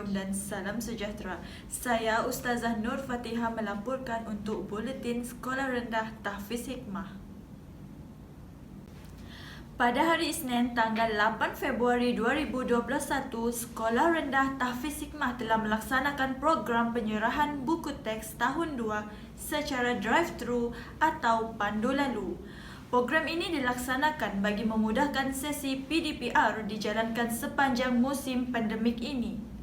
Assalamualaikum dan salam sejahtera. Saya Ustazah Nur Fatihah melaporkan untuk Buletin Sekolah Rendah Tahfiz Hikmah. Pada hari Isnin, tanggal 8 Februari 2021, Sekolah Rendah Tahfiz Hikmah telah melaksanakan program penyerahan buku teks tahun 2 secara drive-thru atau pandu lalu. Program ini dilaksanakan bagi memudahkan sesi PDPR dijalankan sepanjang musim pandemik ini.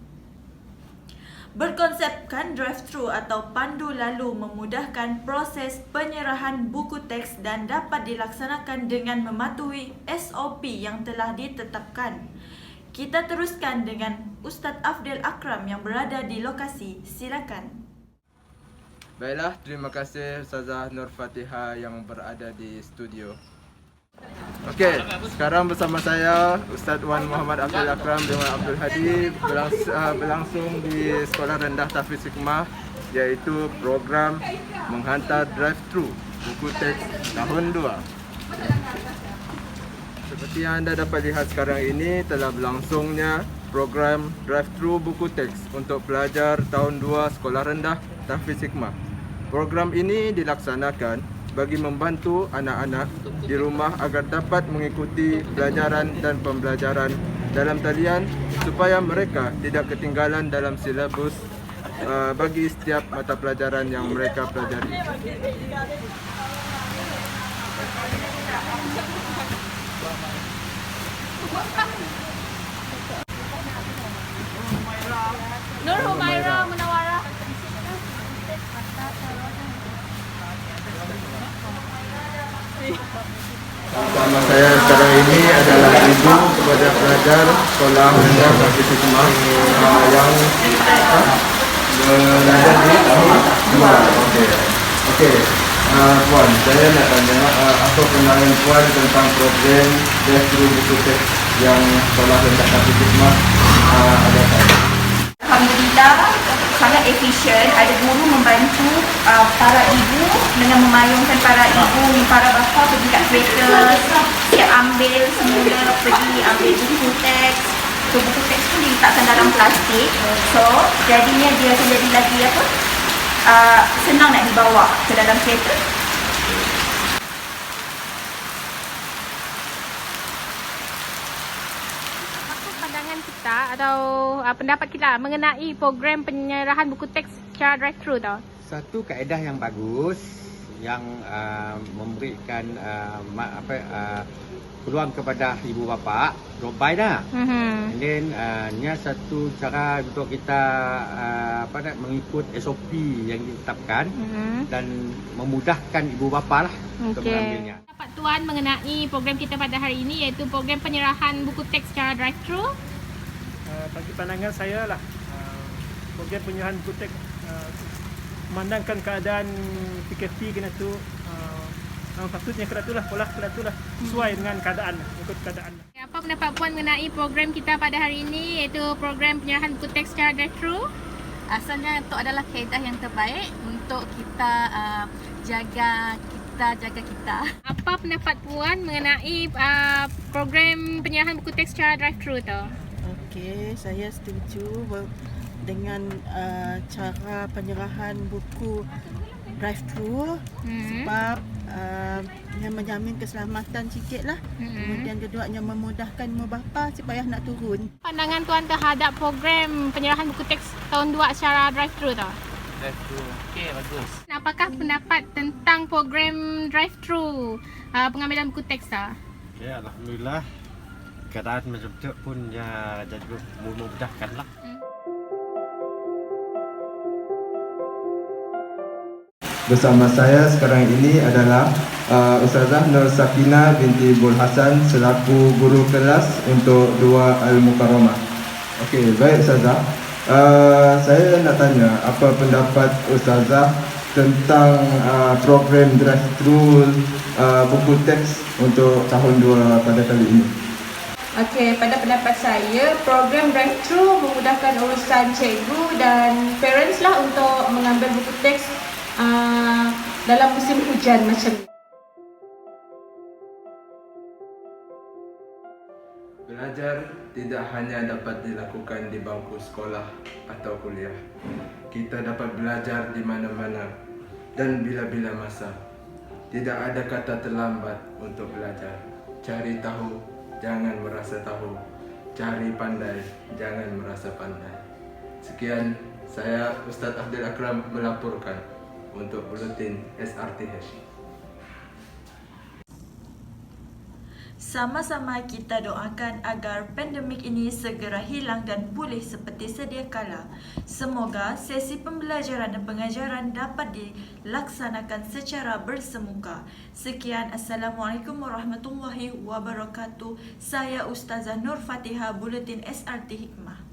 Berkonsepkan drive-thru atau pandu lalu memudahkan proses penyerahan buku teks dan dapat dilaksanakan dengan mematuhi SOP yang telah ditetapkan. Kita teruskan dengan Ustaz Afdal Akram yang berada di lokasi. Silakan. Baiklah, terima kasih Ustazah Nur Fatihah yang berada di studio. Okey, sekarang bersama saya Ustaz Wan Muhammad Abdul Akram bin Abdul Hadi berlangsung di Sekolah Rendah Tahfiz Hikmah, iaitu program menghantar drive-thru buku teks tahun 2. Seperti yang anda dapat lihat sekarang ini, telah berlangsungnya program drive-thru buku teks untuk pelajar tahun 2 Sekolah Rendah Tahfiz Hikmah. Program ini dilaksanakan bagi membantu anak-anak di rumah agar dapat mengikuti pelajaran dan pembelajaran dalam talian supaya mereka tidak ketinggalan dalam silabus bagi setiap mata pelajaran yang mereka pelajari. Nur Humaira Munawara. Bersama saya sekarang ini adalah ibu kepada pelajar Sekolah Rendah Tahfiz Hikmah yang belajar di tahun 2. Okey. Puan, saya nak tanya apa pandangan Puan tentang program drive-thru buku teks yang Sekolah Rendah Tahfiz Hikmah adakan? Alhamdulillah sangat efisien. Ada guru membantu para ibu dengan memayungkan para ibu, para bapa pergi kat kereta, siap ambil semula, pergi ambil buku teks. So buku teks tu diletakkan dalam plastik. So jadinya dia akan jadi lagi senang nak dibawa ke dalam kereta. Pandangan kita atau pendapat kita mengenai program penyerahan buku teks secara drive-thru tau. Satu kaedah yang bagus yang memberikan peluang kepada ibu bapa drop by dah. And then nya satu cara untuk kita mengikut SOP yang ditetapkan dan memudahkan ibu bapa lah untuk mengambilnya. Pendapat Tuan mengenai program kita pada hari ini iaitu program penyerahan buku teks secara drive-thru. Bagi pandangan saya lah, program penyerahan buku teks memandangkan keadaan PKP kena tu patutnya kena tu lah, pola kena tu lah, sesuai dengan keadaan, ikut keadaan. Apa pendapat Puan mengenai program kita pada hari ini iaitu program penyerahan buku teks secara drive-thru? Asalnya itu adalah kaedah yang terbaik untuk kita jaga kita. Apa pendapat Puan mengenai program penyerahan buku teks secara drive-thru tu? Okey, saya setuju dengan cara penyerahan buku drive-thru sebab yang menjamin keselamatan sikit lah. Kemudian keduanya memudahkan ibu bapa supaya nak turun. Pandangan Tuan terhadap program penyerahan buku teks tahun 2 secara drive-thru tu? Drive-thru, okey, bagus. Apakah pendapat tentang program drive-thru pengambilan buku teks tu? Ya, alhamdulillah keadaan macam tu pun ya jadi memudahkan lah. Bersama saya sekarang ini adalah Ustazah Nur Sakina binti Bul Hasan selaku guru kelas untuk 2 Al-Mukarramah. Okey, baik Ustazah. Saya nak tanya apa pendapat Ustazah tentang program drive-thru buku teks untuk tahun 2 pada kali ini. Okey, pada pendapat saya, program drive-thru memudahkan urusan cikgu dan parents lah untuk mengambil buku teks dalam musim hujan macam ni. Belajar tidak hanya dapat dilakukan di bangku sekolah atau kuliah. Kita dapat belajar di mana-mana dan bila-bila masa. Tidak ada kata terlambat untuk belajar. Cari tahu, jangan merasa tahu. Cari pandai, jangan merasa pandai. Sekian, saya Ustaz Abdul Akram melaporkan untuk Buletin SRTH. Sama-sama kita doakan agar pandemik ini segera hilang dan pulih seperti sedia kala. Semoga sesi pembelajaran dan pengajaran dapat dilaksanakan secara bersemuka. Sekian, Assalamualaikum warahmatullahi wabarakatuh. Saya Ustazah Nur Fatihah, Buletin SRT Hikmah.